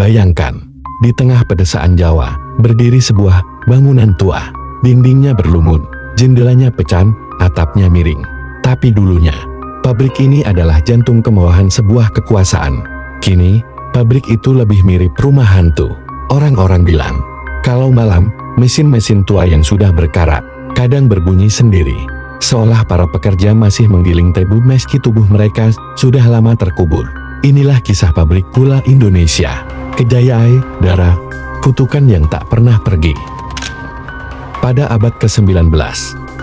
Bayangkan, di tengah pedesaan Jawa, berdiri sebuah bangunan tua. Dindingnya berlumut, jendelanya pecah, atapnya miring. Tapi dulunya, pabrik ini adalah jantung kemewahan sebuah kekuasaan. Kini, pabrik itu lebih mirip rumah hantu. Orang-orang bilang, kalau malam, mesin-mesin tua yang sudah berkarat, kadang berbunyi sendiri. Seolah para pekerja masih menggiling tebu meski tubuh mereka sudah lama terkubur. Inilah kisah pabrik gula Indonesia. Kejayaan, darah, kutukan yang tak pernah pergi. Pada abad ke-19,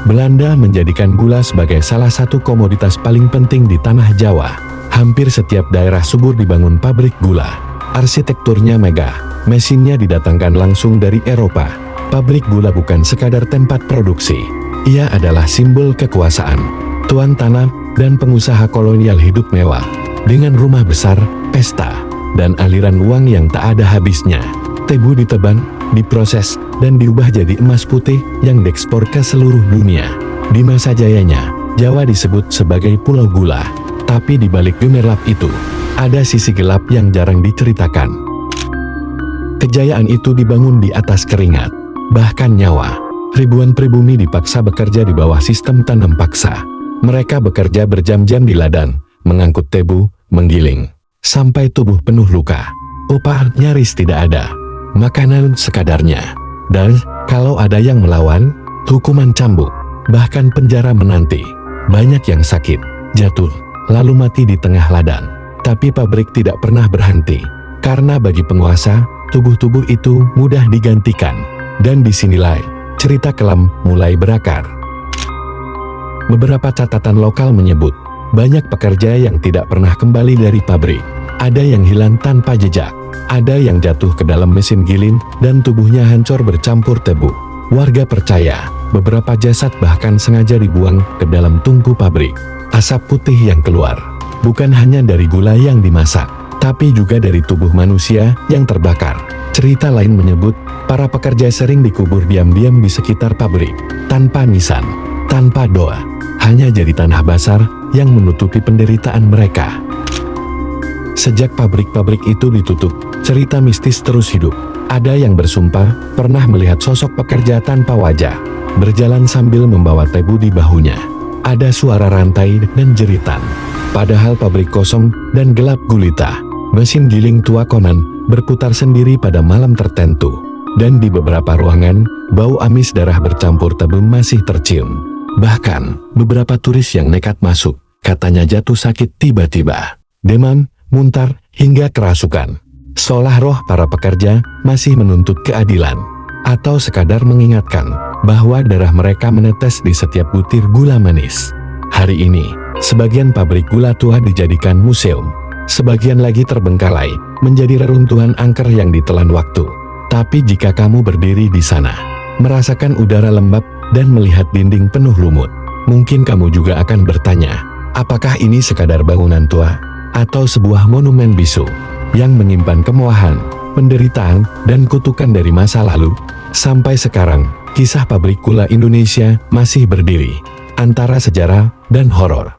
Belanda menjadikan gula sebagai salah satu komoditas paling penting di tanah Jawa. Hampir setiap daerah subur dibangun pabrik gula. Arsitekturnya megah, mesinnya didatangkan langsung dari Eropa. Pabrik gula bukan sekadar tempat produksi. Ia adalah simbol kekuasaan, tuan tanah, dan pengusaha kolonial hidup mewah. Dengan rumah besar, pesta, dan aliran uang yang tak ada habisnya. Tebu ditebang, diproses, dan diubah jadi emas putih yang diekspor ke seluruh dunia. Di masa jayanya, Jawa disebut sebagai Pulau Gula. Tapi di balik gemerlap itu, ada sisi gelap yang jarang diceritakan. Kejayaan itu dibangun di atas keringat, bahkan nyawa. Ribuan pribumi dipaksa bekerja di bawah sistem tanam paksa. Mereka bekerja berjam-jam di ladang, mengangkut tebu, menggiling, sampai tubuh penuh luka. Upah nyaris tidak ada, makanan sekadarnya. Dan, kalau ada yang melawan, hukuman cambuk, bahkan penjara menanti. Banyak yang sakit, jatuh, lalu mati di tengah ladang. Tapi pabrik tidak pernah berhenti, karena bagi penguasa, tubuh-tubuh itu mudah digantikan. Dan disinilah cerita kelam mulai berakar. Beberapa catatan lokal menyebut, banyak pekerja yang tidak pernah kembali dari pabrik. Ada yang hilang tanpa jejak, ada yang jatuh ke dalam mesin giling, dan tubuhnya hancur bercampur tebu. Warga percaya, beberapa jasad bahkan sengaja dibuang ke dalam tungku pabrik. Asap putih yang keluar, bukan hanya dari gula yang dimasak, tapi juga dari tubuh manusia yang terbakar. Cerita lain menyebut, para pekerja sering dikubur diam-diam di sekitar pabrik, tanpa nisan, tanpa doa, hanya jadi tanah basar yang menutupi penderitaan mereka. Sejak pabrik-pabrik itu ditutup, cerita mistis terus hidup. Ada yang bersumpah pernah melihat sosok pekerja tanpa wajah, berjalan sambil membawa tebu di bahunya. Ada suara rantai dan jeritan. Padahal pabrik kosong dan gelap gulita. Mesin giling tua konon berputar sendiri pada malam tertentu. Dan di beberapa ruangan, bau amis darah bercampur tebu masih tercium. Bahkan, beberapa turis yang nekat masuk, katanya jatuh sakit tiba-tiba. Demam, muntah, hingga kerasukan. Seolah roh para pekerja masih menuntut keadilan. Atau sekadar mengingatkan bahwa darah mereka menetes di setiap butir gula manis. Hari ini, sebagian pabrik gula tua dijadikan museum. Sebagian lagi terbengkalai, menjadi reruntuhan angker yang ditelan waktu. Tapi jika kamu berdiri di sana, merasakan udara lembab, dan melihat dinding penuh lumut, mungkin kamu juga akan bertanya, apakah ini sekadar bangunan tua, atau sebuah monumen bisu, yang menyimpan kemewahan, penderitaan, dan kutukan dari masa lalu. Sampai sekarang, kisah pabrik gula Indonesia masih berdiri, antara sejarah dan horor.